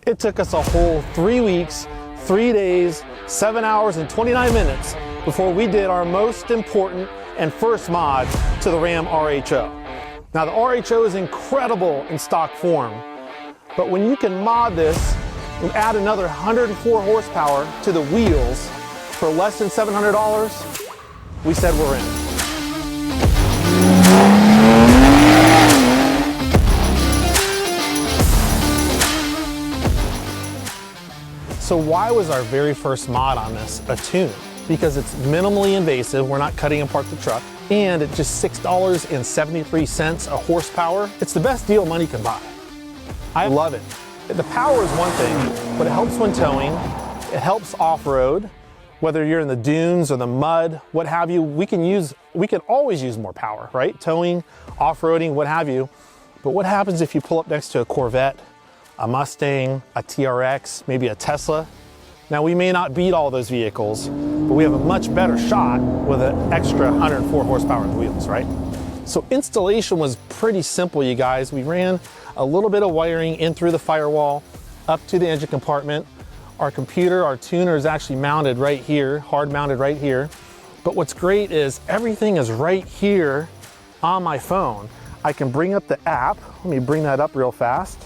It took us a whole 3 weeks, 3 days, 7 hours and 29 minutes before we did our most important and first mod to the Ram RHO. Now the RHO is incredible in stock form, but when you can mod this and add another 104 horsepower to the wheels for less than $700, we said we're in. So why was our very first mod on this a tune? Because it's minimally invasive, we're not cutting apart the truck, and at just $6.73 a horsepower, it's the best deal money can buy. I love it. The power is one thing, but it helps when towing, it helps off-road, whether you're in the dunes or the mud, what have you, we can always use more power, right? Towing, off-roading, what have you. But what happens if you pull up next to a Corvette, a Mustang, a TRX, maybe a Tesla? Now we may not beat all those vehicles, but we have a much better shot with an extra 104 horsepower in the wheels, right? So installation was pretty simple, you guys. We ran a little bit of wiring in through the firewall, up to the engine compartment. Our computer, our tuner is actually mounted right here, hard mounted right here. But what's great is everything is right here on my phone. I can bring up the app. Let me bring that up real fast.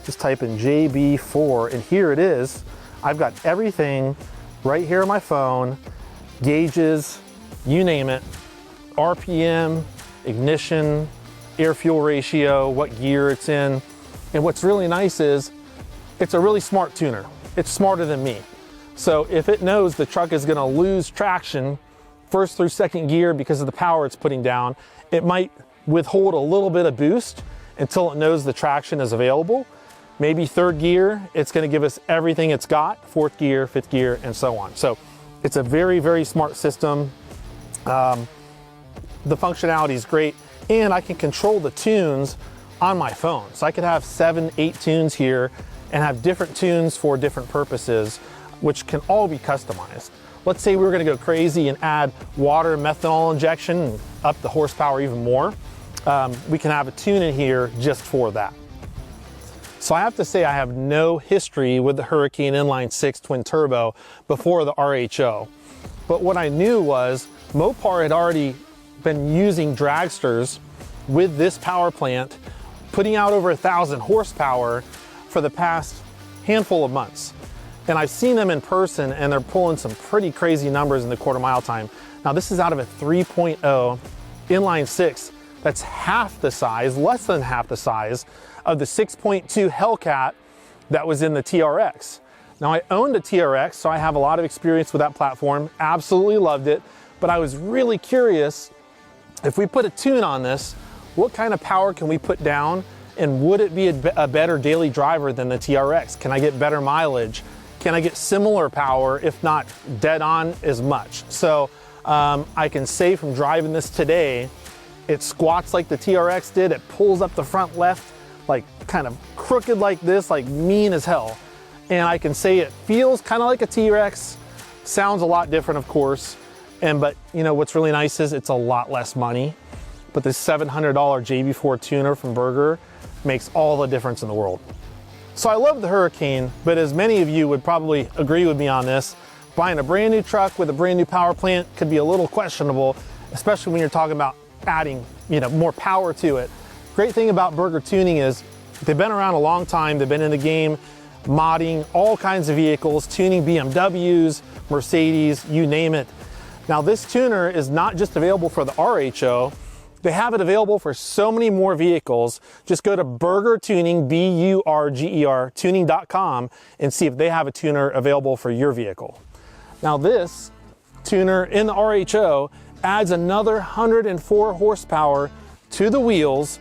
Just type in JB4 and here it is. I've got everything right here on my phone, gauges, you name it, RPM, ignition, air-fuel ratio, what gear it's in. And what's really nice is it's a really smart tuner. It's smarter than me. So if it knows the truck is gonna lose traction first through second gear because of the power it's putting down, it might withhold a little bit of boost until it knows the traction is available. Maybe third gear, it's gonna give us everything it's got, fourth gear, fifth gear, and so on. So it's a very, very smart system. The functionality is great, and I can control the tunes on my phone. So I could have 7, 8 tunes here and have different tunes for different purposes, which can all be customized. Let's say we were gonna go crazy and add water methanol injection and up the horsepower even more. We can have a tune in here just for that. So I have to say I have no history with the Hurricane Inline 6 twin turbo before the RHO. But what I knew was Mopar had already been using dragsters with this power plant, putting out over 1,000 horsepower for the past handful of months. And I've seen them in person and they're pulling some pretty crazy numbers in the quarter mile time. Now this is out of a 3.0 inline 6 that's half the size, less than half the size of the 6.2 Hellcat that was in the TRX. Now I owned a TRX, so I have a lot of experience with that platform, absolutely loved it, but I was really curious, if we put a tune on this, what kind of power can we put down, and would it be a better daily driver than the TRX? Can I get better mileage? Can I get similar power, if not dead on as much? So I can say from driving this today, it squats like the TRX did, it pulls up the front left, like kind of crooked like this, like mean as hell. And I can say it feels kind of like a TRX, sounds a lot different of course, but you know what's really nice is it's a lot less money, but this $700 JB4 tuner from Berger makes all the difference in the world. So I love the Hurricane, but as many of you would probably agree with me on this, buying a brand new truck with a brand new power plant could be a little questionable, especially when you're talking about adding more power to it. Great thing about Berger Tuning is they've been around a long time. They've been in the game, modding all kinds of vehicles, tuning BMWs, Mercedes, you name it. Now this tuner is not just available for the RHO, they have it available for so many more vehicles. Just go to Berger Tuning, B-U-R-G-E-R, tuning.com and see if they have a tuner available for your vehicle. Now this tuner in the RHO adds another 104 horsepower to the wheels.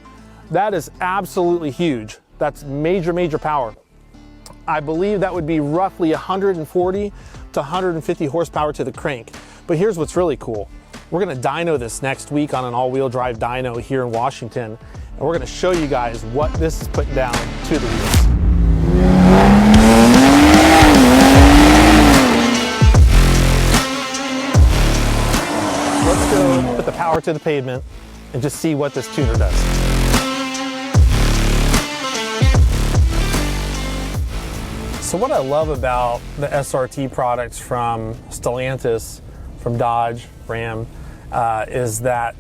That is absolutely huge. That's major, major power. I believe that would be roughly 140 to 150 horsepower to the crank. But here's what's really cool. We're gonna dyno this next week on an all-wheel drive dyno here in Washington, and we're gonna show you guys what this is putting down to the wheels. Let's go put the power to the pavement and just see what this tuner does. So what I love about the SRT products from Stellantis, from Dodge, Ram, is that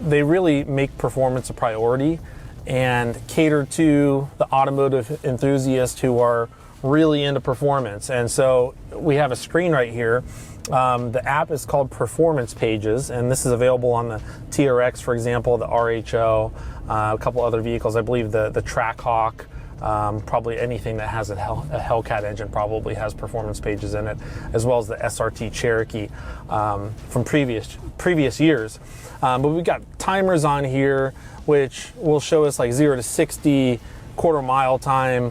they really make performance a priority and cater to the automotive enthusiasts who are really into performance. And so we have a screen right here. The app is called Performance Pages, and this is available on the TRX, for example, the RHO, a couple other vehicles. I believe the Trackhawk, probably anything that has a Hellcat engine probably has Performance Pages in it, as well as the SRT Cherokee from previous years. But we've got timers on here, which will show us like 0 to 60, quarter mile time,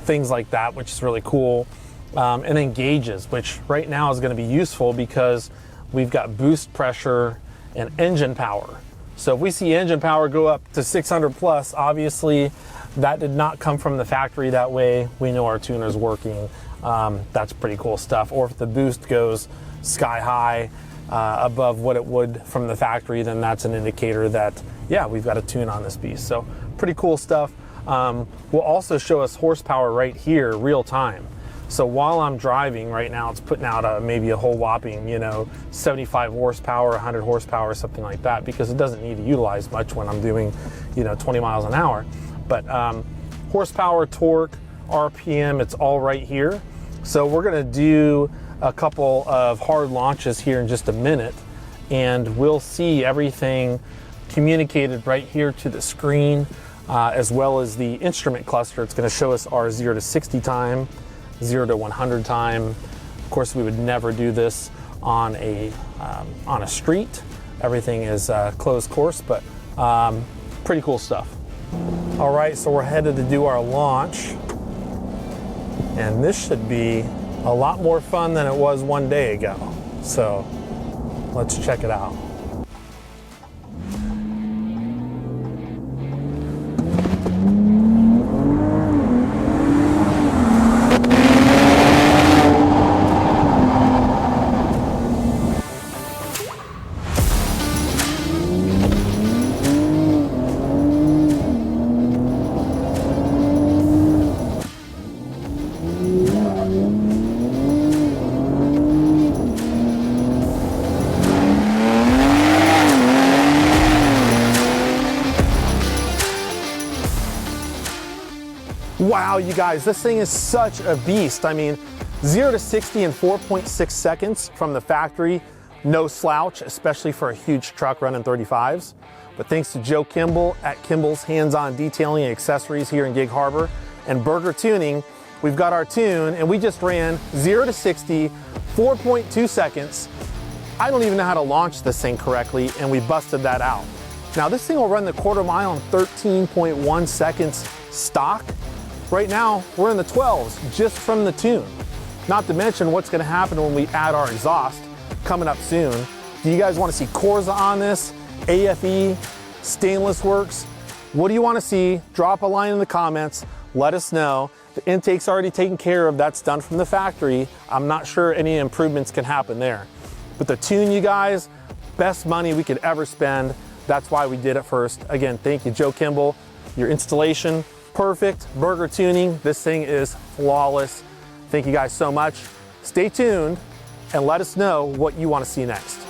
things like that, which is really cool. And then gauges, which right now is going to be useful because we've got boost pressure and engine power. So if we see engine power go up to 600 plus, obviously that did not come from the factory that way. We know our tuner's working. That's pretty cool stuff. Or if the boost goes sky high above what it would from the factory, then that's an indicator that, yeah, we've got a tune on this beast. So pretty cool stuff. Will also show us horsepower right here, real time. So while I'm driving right now, it's putting out maybe a whole whopping, 75 horsepower, 100 horsepower, something like that, because it doesn't need to utilize much when I'm doing, 20 miles an hour. But horsepower, torque, RPM, it's all right here. So we're gonna do a couple of hard launches here in just a minute, and we'll see everything communicated right here to the screen, as well as the instrument cluster. It's gonna show us our 0 to 60 time, 0 to 100 time. Of course, we would never do this on a street. Everything is closed course, but pretty cool stuff. All right, so we're headed to do our launch, and this should be a lot more fun than it was one day ago. So let's check it out. Wow, you guys, this thing is such a beast. I mean, 0 to 60 in 4.6 seconds from the factory, no slouch, especially for a huge truck running 35s. But thanks to Joe Kimball at Kimball's Hands-On Detailing and Accessories here in Gig Harbor and Burger Tuning, we've got our tune, and we just ran 0 to 60, 4.2 seconds. I don't even know how to launch this thing correctly, and we busted that out. Now this thing will run the quarter mile in 13.1 seconds stock. Right now, we're in the 12s just from the tune. Not to mention what's gonna happen when we add our exhaust coming up soon. Do you guys wanna see Corsa on this? AFE, Stainless Works? What do you wanna see? Drop a line in the comments, let us know. The intake's already taken care of, that's done from the factory. I'm not sure any improvements can happen there. But the tune, you guys, best money we could ever spend. That's why we did it first. Again, thank you, Joe Kimball. Your installation, perfect. Burger Tuning, this thing is flawless. Thank you guys so much. Stay tuned and let us know what you want to see next.